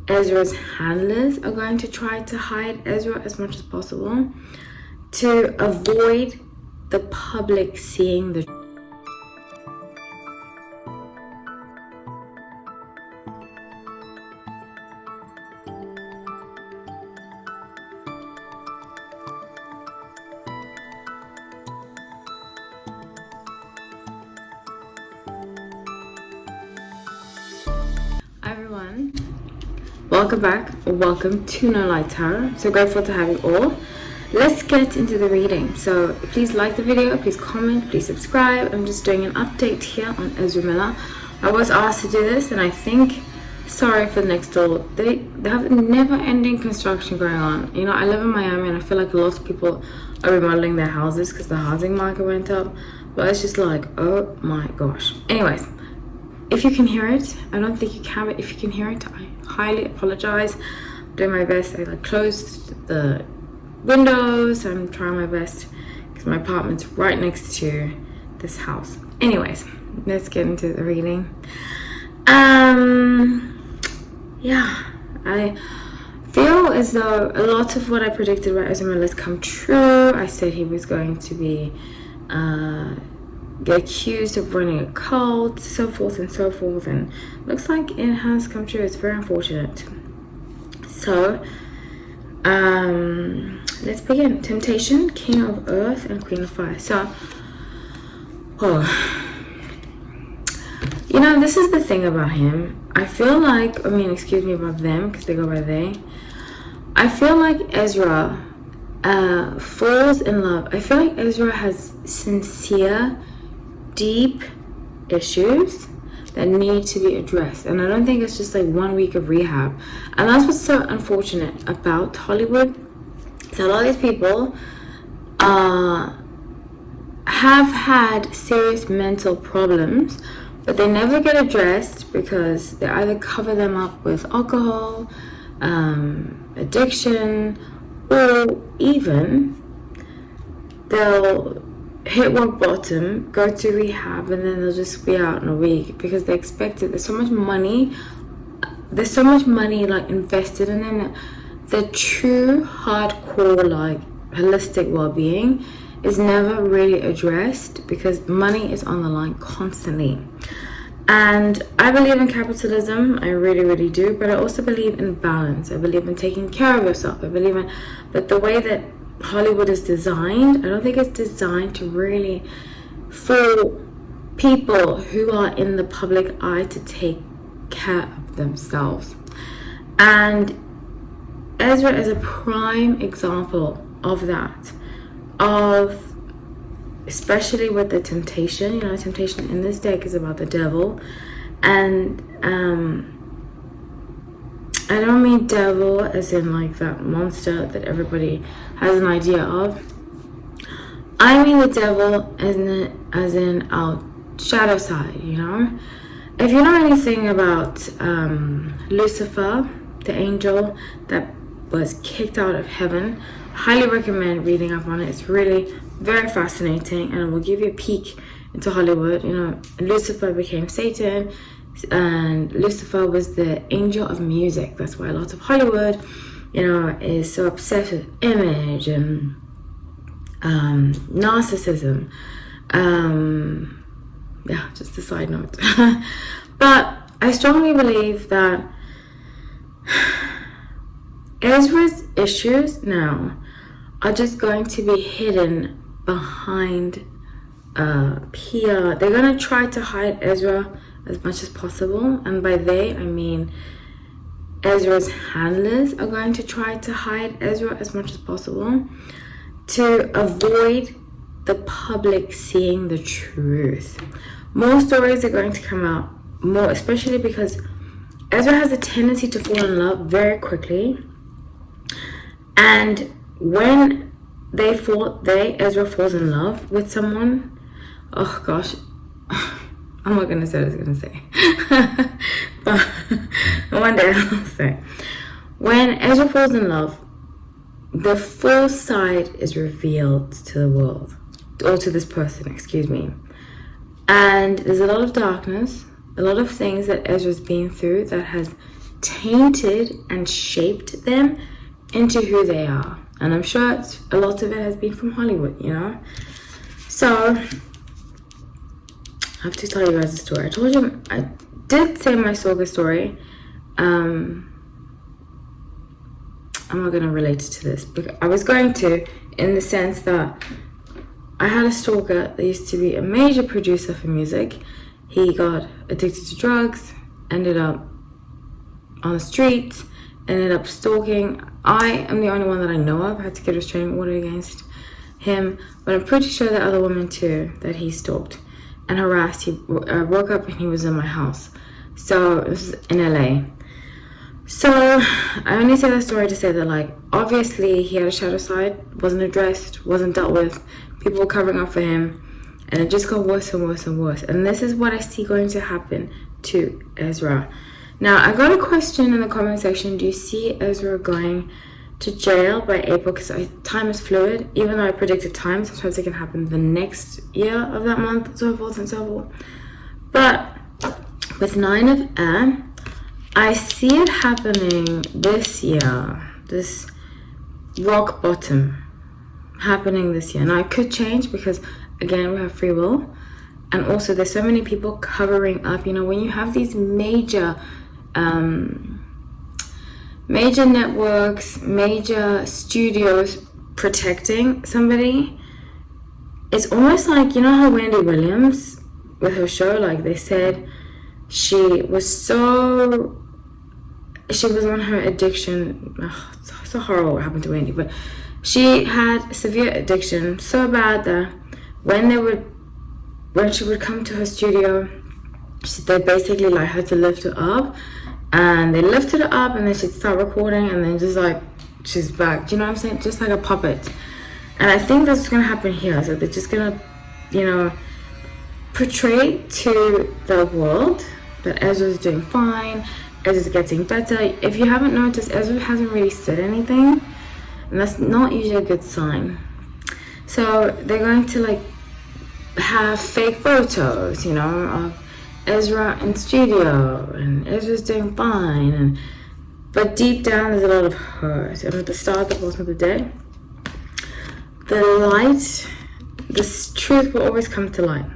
Ezra's handlers are going to try to hide Ezra as much as possible to avoid the public seeing the Hi everyone, welcome back or welcome to No Light Tarot. So grateful to have you all. Let's get into the reading. So please like the video, please comment, please subscribe. I'm just doing an update here on Ezra Miller. I was asked to do this, and I think, sorry for the next door, they have never-ending construction going on. You know, I live in Miami and I feel like a lot of people are remodeling their houses because the housing market went up, but it's just like, oh my gosh. Anyways, if you can hear it, I don't think you can, but if you can hear it, I highly apologize. I'm doing my best. I closed the windows. I'm trying my best because my apartment's right next to this house. Anyways, let's get into the reading. Yeah, I feel as though a lot of what I predicted about Ezra Miller has come true. I said he was going to be get accused of running a cult, so forth and so forth, and looks like it has come true. It's very unfortunate. So let's begin. Temptation, King of Earth and Queen of Fire. So you know, this is the thing about him. I feel like, excuse me about them because they go by they. I feel like Ezra falls in love. I feel like Ezra has sincere, deep issues that need to be addressed, and I don't think it's just like 1 week of rehab. And that's what's so unfortunate about Hollywood. So a lot of these people have had serious mental problems, but they never get addressed because they either cover them up with alcohol, addiction, or even they'll hit rock bottom, go to rehab, and then they'll just be out in a week because they expect it. There's so much money like invested in them that the true hardcore like holistic well-being is never really addressed because money is on the line constantly. And I believe in capitalism, I really do, but I also believe in balance. I believe in taking care of yourself. I believe in, but the way that Hollywood is designed, I don't think it's designed to really for people who are in the public eye to take care of themselves. And Ezra is a prime example of that, of especially with the temptation. You know, temptation in this deck is about the devil, and I don't mean devil as in like that monster that everybody has an idea of. I mean the devil as in our shadow side, you know? If you know anything about Lucifer, the angel that was kicked out of heaven, highly recommend reading up on it. It's really very fascinating, and it will give you a peek into Hollywood. You know, Lucifer became Satan, and Lucifer was the angel of music. That's why a lot of Hollywood, you know, is so obsessed with image and narcissism. Yeah, just a side note. But I strongly believe that Ezra's issues now are just going to be hidden behind PR. They're going to try to hide Ezra as much as possible, and by they I mean Ezra's handlers are going to try to hide Ezra as much as possible to avoid the public seeing the truth. More stories are going to come out, more especially because Ezra has a tendency to fall in love very quickly, and when Ezra falls in love with someone, oh gosh, I'm not gonna say what I was gonna say, but one day I'll say. When Ezra falls in love, the full side is revealed to the world, or to this person, excuse me. And there's a lot of darkness, a lot of things that Ezra's been through that has tainted and shaped them into who they are. And I'm sure a lot of it has been from Hollywood, you know. So I have to tell you guys a story. I did say my stalker story. I'm not going to relate it to this, but I was going to, in the sense that I had a stalker that used to be a major producer for music. He got addicted to drugs, ended up on the streets, ended up stalking. I am the only one that I know of. I had to get a restraining order against him, but I'm pretty sure there are other women too that he stalked and harassed. I woke up and he was in my house. So this is in LA. So I only say that story to say that, like, obviously he had a shadow side, wasn't addressed, wasn't dealt with. People were covering up for him, and it just got worse and worse and worse. And this is what I see going to happen to Ezra. Now, I got a question in the comment section. Do you see Ezra going to jail by April? Because time is fluid. Even though I predicted time, sometimes it can happen the next year of that month, so forth and so forth. But with 9 of Air, I see it happening this year. This rock bottom happening this year. Now, it could change because, again, we have free will. And also, there's so many people covering up. You know, when you have these major networks, major studios protecting somebody, it's almost like, you know how Wendy Williams, with her show, like they said, she was on her addiction. It's so horrible what happened to Wendy, but she had severe addiction, so bad that when she would come to her studio, they basically like had to lift her up, and they lifted her up, and then she'd start recording, and then just like she's back. Do you know what I'm saying? Just like a puppet. And I think that's what's gonna happen here. So they're just gonna, you know, portray to the world that Ezra's doing fine, Ezra's getting better. If you haven't noticed, Ezra hasn't really said anything, and that's not usually a good sign. So they're going to like have fake photos, you know, of Ezra in studio, and Ezra's doing fine, but deep down there's a lot of hurt. And at the start, the bottom of the day, the light, this truth will always come to light,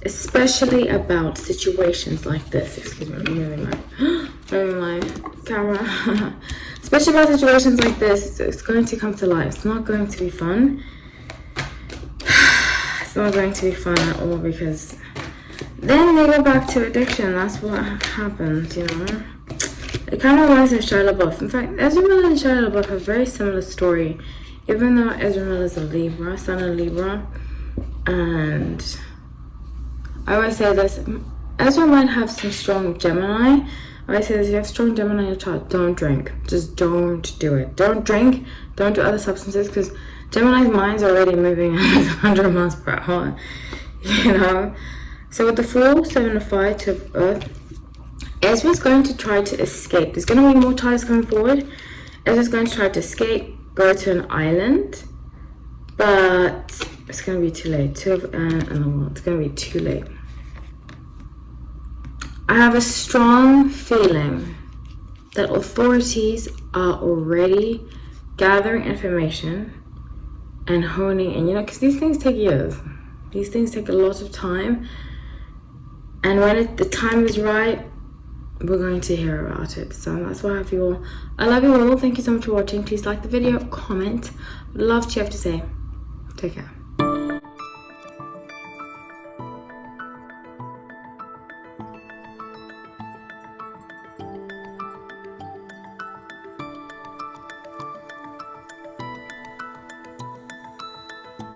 especially about situations like this. Excuse me, I'm moving my camera. Especially about situations like this, it's going to come to light. It's not going to be fun. It's not going to be fun at all, because then they go back to addiction. That's what happens, you know. It kind of reminds me of Shia LaBeouf. In fact, Ezra Miller and Shia LaBeouf have a very similar story, even though Ezra Miller is a Libra, son of Libra. And I always say this, Ezra might have some strong Gemini. I always say this, if you have strong Gemini in your chart, don't drink. Just don't do it. Don't drink, don't do other substances, because Gemini's mind's already moving at 100 miles per hour, you know. So with the Fool, 7 of Fire, 2 of Earth, Ezra's going to try to escape. There's going to be more tides coming forward. Ezra's going to try to escape, go to an island, but it's going to be too late. 2 of Air and the World. It's going to be too late. I have a strong feeling that authorities are already gathering information and honing in, you know, because these things take years. These things take a lot of time. And when the time is right, we're going to hear about it. So that's what I have for you all. I love you all. Thank you so much for watching. Please like the video, comment. Would love to have to say. Take care.